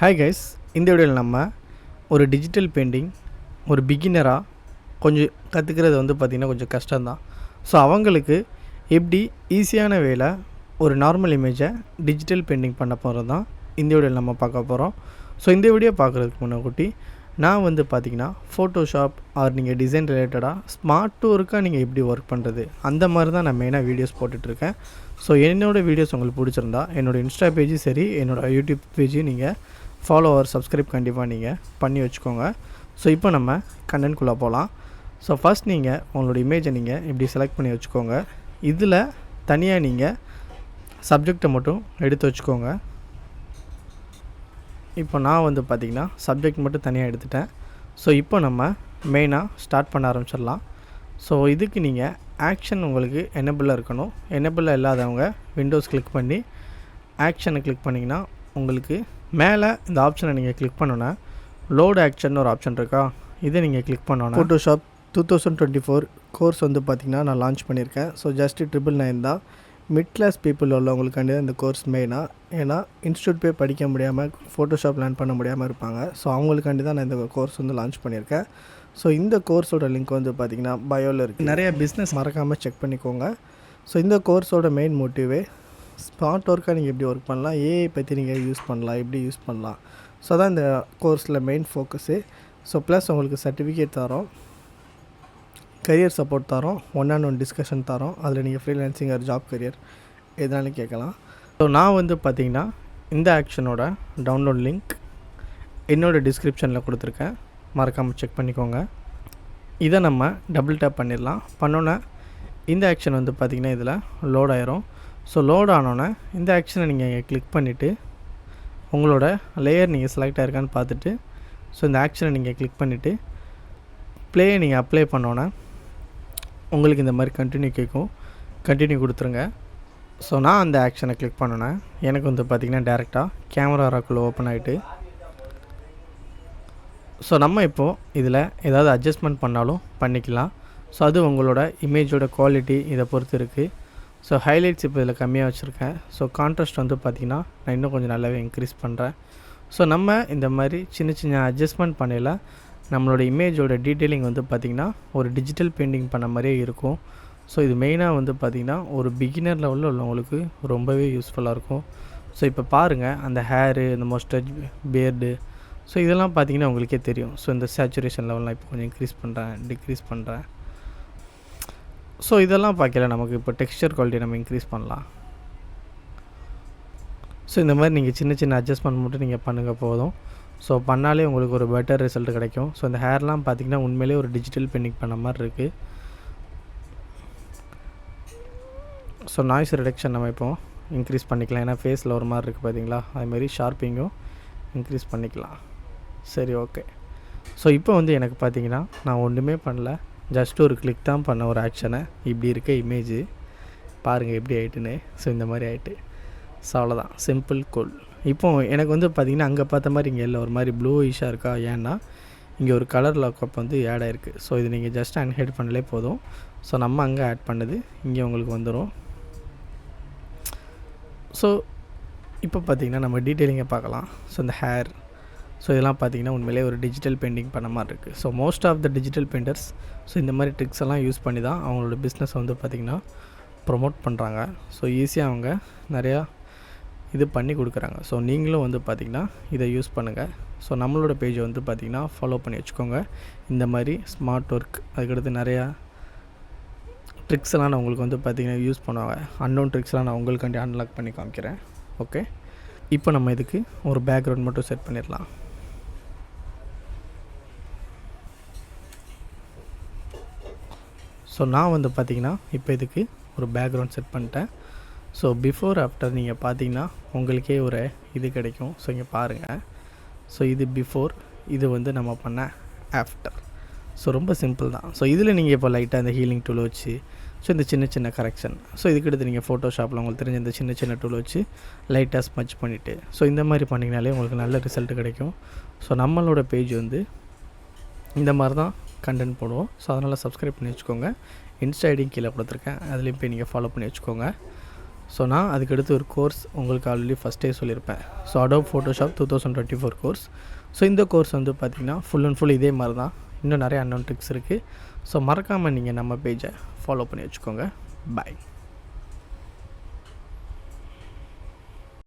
Hi guys, இந்த வீடியோவில் நம்ம ஒரு டிஜிட்டல் பெயிண்டிங் ஒரு பிகினராக கொஞ்சம் கற்றுக்கிறது பார்த்திங்கன்னா கொஞ்சம் கஷ்டம்தான். ஸோ அவங்களுக்கு எப்படி ஈஸியான வேலை ஒரு நார்மல் இமேஜை டிஜிட்டல் பெயிண்டிங் பண்ண போகிறது தான் இந்த வீடியோவில் நம்ம பார்க்க போகிறோம். ஸோ இந்த வீடியோ பார்க்குறதுக்கு முன்னாடி நான் பார்த்திங்கன்னா ஃபோட்டோஷாப் ஆர் நீங்கள் டிசைன் ரிலேட்டடாக ஸ்மார்ட் ஒர்க்காக நீங்கள் எப்படி ஒர்க் பண்ணுறது அந்த மாதிரி தான் நான் மெயினாக வீடியோஸ் போட்டுட்ருக்கேன். ஸோ என்னோடய வீடியோஸ் உங்களுக்கு பிடிச்சிருந்தா என்னோடய இன்ஸ்டா பேஜும் சரி, என்னோடய யூடியூப் பேஜையும் நீங்கள் ஃபாலோவர் சப்ஸ்கிரைப் கண்டிப்பாக நீங்கள் பண்ணி வச்சுக்கோங்க. ஸோ இப்போ நம்ம கண்டென்ட்குள்ளே போகலாம். ஸோ ஃபஸ்ட் நீங்கள் உங்களோட இமேஜை நீங்கள் இப்படி செலக்ட் பண்ணி வச்சுக்கோங்க. இதில் தனியாக நீங்கள் சப்ஜெக்டை மட்டும் எடுத்து வச்சுக்கோங்க. இப்போ நான் பார்த்திங்கன்னா சப்ஜெக்ட் மட்டும் தனியாக எடுத்துட்டேன். ஸோ இப்போ நம்ம மெயினாக ஸ்டார்ட் பண்ண ஆரம்பிச்சிடலாம். ஸோ இதுக்கு நீங்கள் ஆக்ஷன் உங்களுக்கு எனேபிளாக இருக்கணும். எனேபிளாக இல்லாதவங்க விண்டோஸ் கிளிக் பண்ணி ஆக்ஷனை கிளிக் பண்ணிங்கன்னா உங்களுக்கு மேலே இந்த ஆப்ஷனை நீங்கள் கிளிக் பண்ணோன்னா லோட் ஆக்ஷன் ஒரு ஆப்ஷன் இருக்கா, இதை நீங்கள் கிளிக் பண்ணோன்னா ஃபோட்டோஷாப் 2024 கோர்ஸ் பார்த்திங்கன்னா நான் லான்ச் பண்ணியிருக்கேன். ஸோ ஜஸ்ட் 999 தான். மிட் கிளாஸ் பீப்புள் உள்ளவங்களுக்காண்டி தான் இந்த கோர்ஸ் மெயினாக. ஏன்னா இன்ஸ்டியூட் போய் படிக்க முடியாமல் ஃபோட்டோஷாப் லேர்ன் பண்ண முடியாமல் இருப்பாங்க. ஸோ அவங்களுக்காண்டி தான் நான் இந்த கோர்ஸ் லான்ச் பண்ணியிருக்கேன். ஸோ இந்த கோர்ஸோட லிங்க் பார்த்திங்கன்னா பயோவில் இருக்குது. நிறைய பிஸ்னஸ் மறக்காமல் செக் பண்ணிக்கோங்க. ஸோ இந்த கோர்ஸோட மெயின் மோட்டிவே ஸ்மார்ட் ஒர்க்காக நீங்கள் எப்படி ஒர்க் பண்ணலாம், ஏஐ பற்றி நீங்கள் யூஸ் பண்ணலாம், எப்படி யூஸ் பண்ணலாம். ஸோ அதான் இந்த கோர்ஸில் மெயின் ஃபோக்கஸு. ஸோ ப்ளஸ் உங்களுக்கு சர்டிஃபிகேட் தரோம், கரியர் சப்போர்ட் தரோம், 1-on-1 டிஸ்கஷன் தரோம். அதில் நீங்கள் ஃப்ரீலான்சிங் ஆர் ஜாப் கரியர் எதனாலும் கேட்கலாம். ஸோ நான் பார்த்திங்கன்னா இந்த ஆக்ஷனோட டவுன்லோட் லிங்க் என்னோடய டிஸ்கிரிப்ஷனில் கொடுத்துருக்கேன், மறக்காமல் செக் பண்ணிக்கோங்க. இதை நம்ம டபுள் டேப் பண்ணிடலாம். பண்ணோன்னே இந்த ஆக்ஷன் பார்த்திங்கன்னா இதில் லோட் ஆயிரும். ஸோ லோட் ஆனோன்னே இந்த ஆக்ஷனை நீங்கள் கிளிக் பண்ணிவிட்டு உங்களோட லேயர் நீங்கள் செலக்ட் ஆகிருக்கான்னு பார்த்துட்டு ஸோ இந்த ஆக்ஷனை நீங்கள் கிளிக் பண்ணிவிட்டு ப்ளேயை நீங்கள் அப்ளை பண்ணோன்னே உங்களுக்கு இந்த மாதிரி கண்டினியூ கேட்கும். கண்டினியூ கொடுத்துருங்க. ஸோ நான் அந்த ஆக்ஷனை கிளிக் பண்ணோன்னே எனக்கு பார்த்திங்கன்னா டேரெக்டாக கேமரா ராக்குள்ளே ஓப்பன் ஆகிட்டு ஸோ நம்ம இப்போது இதில் ஏதாவது அட்ஜஸ்ட்மெண்ட் பண்ணாலும் பண்ணிக்கலாம். ஸோ அது உங்களோட இமேஜோட குவாலிட்டி இதை பொறுத்து இருக்குது. ஸோ ஹைலைட்ஸ் இப்போ இதில் கம்மியாக வச்சுருக்கேன். ஸோ கான்ட்ராஸ்ட் பார்த்திங்கன்னா நான் இன்னும் கொஞ்சம் நல்லாவே இன்க்ரீஸ் பண்ணுறேன். ஸோ நம்ம இந்த மாதிரி சின்ன சின்ன அட்ஜஸ்ட்மெண்ட் பண்ணல நம்மளோட இமேஜோட டீட்டெயிலிங் பார்த்திங்கன்னா ஒரு டிஜிட்டல் பெயிண்டிங் பண்ண மாதிரியே இருக்கும். ஸோ இது மெயினாக பார்த்திங்கன்னா ஒரு பிகினர் லெவலில் உள்ளவங்களுக்கு ரொம்பவே யூஸ்ஃபுல்லாக இருக்கும். ஸோ இப்போ பாருங்கள் அந்த ஹேரு, இந்த மொஸ்டேஜ், பியர்டு, ஸோ இதெல்லாம் பார்த்திங்கன்னா உங்களுக்கே தெரியும். ஸோ இந்த சேச்சுரேஷன் லெவல்லாம் இப்போ கொஞ்சம் இன்க்ரீஸ் பண்ணுறேன், டிக்ரீஸ் பண்ணுறேன். ஸோ இதெல்லாம் பார்க்கல நமக்கு இப்போ டெக்ஸ்சர் குவாலிட்டி நம்ம இன்க்ரீஸ் பண்ணலாம். ஸோ இந்த மாதிரி நீங்கள் சின்ன சின்ன அட்ஜஸ்ட்மெண்ட் மட்டும் நீங்கள் பண்ணுங்கள் போதும். ஸோ பண்ணாலே உங்களுக்கு ஒரு பெட்டர் ரிசல்ட் கிடைக்கும். ஸோ இந்த ஹேர்லாம் பார்த்திங்கன்னா உண்மையிலே ஒரு டிஜிட்டல் பெயிண்டிங் பண்ண மாதிரி இருக்குது. ஸோ நாய்ஸ் ரிடக்ஷன் நம்ம இப்போ இன்க்ரீஸ் பண்ணிக்கலாம். ஏன்னா ஃபேஸில் ஒரு மாதிரி இருக்குது பார்த்தீங்களா, அதுமாரி ஷார்ப்பிங்கும் இன்க்ரீஸ் பண்ணிக்கலாம். சரி, ஓகே. ஸோ இப்போ எனக்கு பார்த்திங்கன்னா நான் ஒன்றுமே பண்ணல, ஜஸ்ட் ஒரு கிளிக் தான் பண்ண ஒரு ஆக்ஷனை. இப்படி இருக்க இமேஜு பாருங்கள் எப்படி ஆகிட்டுன்னு. ஸோ இந்த மாதிரி ஆகிட்டு. ஸோ அவ்வளோதான், சிம்பிள், கூல். இப்போது எனக்கு பார்த்திங்கன்னா அங்கே பார்த்த மாதிரி இங்கே இல்லை, ஒரு மாதிரி ப்ளூயிஷாக இருக்கா. ஏன்னா இங்கே ஒரு கலர் லாக்அப் ஆட் ஆகிருக்கு. ஸோ இது நீங்கள் ஜஸ்ட் அன்ஹைட் பண்ணலே போதும். ஸோ நம்ம அங்கே ஆட் பண்ணது இங்கே உங்களுக்கு வந்துடும். ஸோ இப்போ பார்த்திங்கன்னா நம்ம டீட்டெயிலிங்கை பார்க்கலாம். ஸோ இந்த ஹேர், ஸோ இதெல்லாம் பார்த்திங்கன்னா உண்மையிலே ஒரு டிஜிட்டல் பெயிண்டிங் பண்ண மாதிரி இருக்குது. So most of the digital painters so இந்த மாதிரி ட்ரிக்ஸ் எல்லாம் யூஸ் பண்ணி தான் அவங்களோட பிஸ்னஸ் பார்த்திங்கன்னா ப்ரொமோட் பண்ணுறாங்க. ஸோ ஈஸியாக அவங்க நிறையா இது பண்ணி கொடுக்குறாங்க. ஸோ நீங்களும் பார்த்திங்கன்னா இதை யூஸ் பண்ணுங்கள். ஸோ நம்மளோட பேஜை பார்த்திங்கன்னா ஃபாலோ பண்ணி வச்சுக்கோங்க. இந்த மாதிரி ஸ்மார்ட் ஒர்க், அதுக்கடுத்து நிறையா ட்ரிக்ஸ்லாம் நான் உங்களுக்கு பார்த்திங்கன்னா யூஸ் பண்ணுவாங்க. அன்னோன் ட்ரிக்ஸ்லாம் நான் உங்களுக்காண்டி அன்லாக் பண்ணி காமிக்கிறேன். ஓகே, இப்போ நம்ம இதுக்கு ஒரு பேக்ரவுண்ட் மட்டும் செட் பண்ணிடலாம். ஸோ நான் பார்த்திங்கன்னா இப்போ இதுக்கு ஒரு பேக்ரவுண்ட் செட் பண்ணிட்டேன். ஸோ பிஃபோர் ஆஃப்டர் நீங்கள் பார்த்தீங்கன்னா உங்களுக்கே ஒரு இது கிடைக்கும். ஸோ இங்கே பாருங்கள். ஸோ இது பிஃபோர், இது நம்ம பண்ண ஆஃப்டர். ஸோ ரொம்ப சிம்பிள் தான். ஸோ இதில் நீங்கள் இப்போ லைட்டாக இந்த ஹீலிங் டூல் வச்சு ஸோ இந்த சின்ன சின்ன கரெக்ஷன், ஸோ இதுக்கடுத்து நீங்கள் ஃபோட்டோஷாப்பில் உங்களுக்கு தெரிஞ்ச இந்த சின்ன சின்ன டூல் வச்சு லைட்டாக ஸ்மச் பண்ணிவிட்டு ஸோ இந்த மாதிரி பண்ணிங்கனாலே உங்களுக்கு நல்ல ரிசல்ட் கிடைக்கும். ஸோ நம்மளோட பேஜ் இந்த மாதிரி தான் கண்டென்ட் போடுவோம். ஸோ அதனால் சப்ஸ்கிரைப் பண்ணி வச்சுக்கோங்க. இன்ஸ்டா ஐடியும் கீழே கொடுத்துருக்கேன், அதுலேயும் போய் நீங்கள் ஃபாலோ பண்ணி வச்சுக்கோங்க. ஸோ நான் அதுக்கடுத்து ஒரு கோர்ஸ் உங்களுக்கு ஆல்ரெடி ஃபஸ்ட்டே சொல்லியிருப்பேன். So Adobe Photoshop 2024 course. So இந்த கோர்ஸ் வந்து பார்த்திங்கன்னா ஃபுல் அண்ட் ஃபுல் இதே மாதிரி தான். இன்னும் நிறைய அன்னோன் ட்ரிக்ஸ் இருக்குது. ஸோ மறக்காமல் நீங்கள் நம்ம பேஜை ஃபாலோ பண்ணி வச்சுக்கோங்க. பாய்.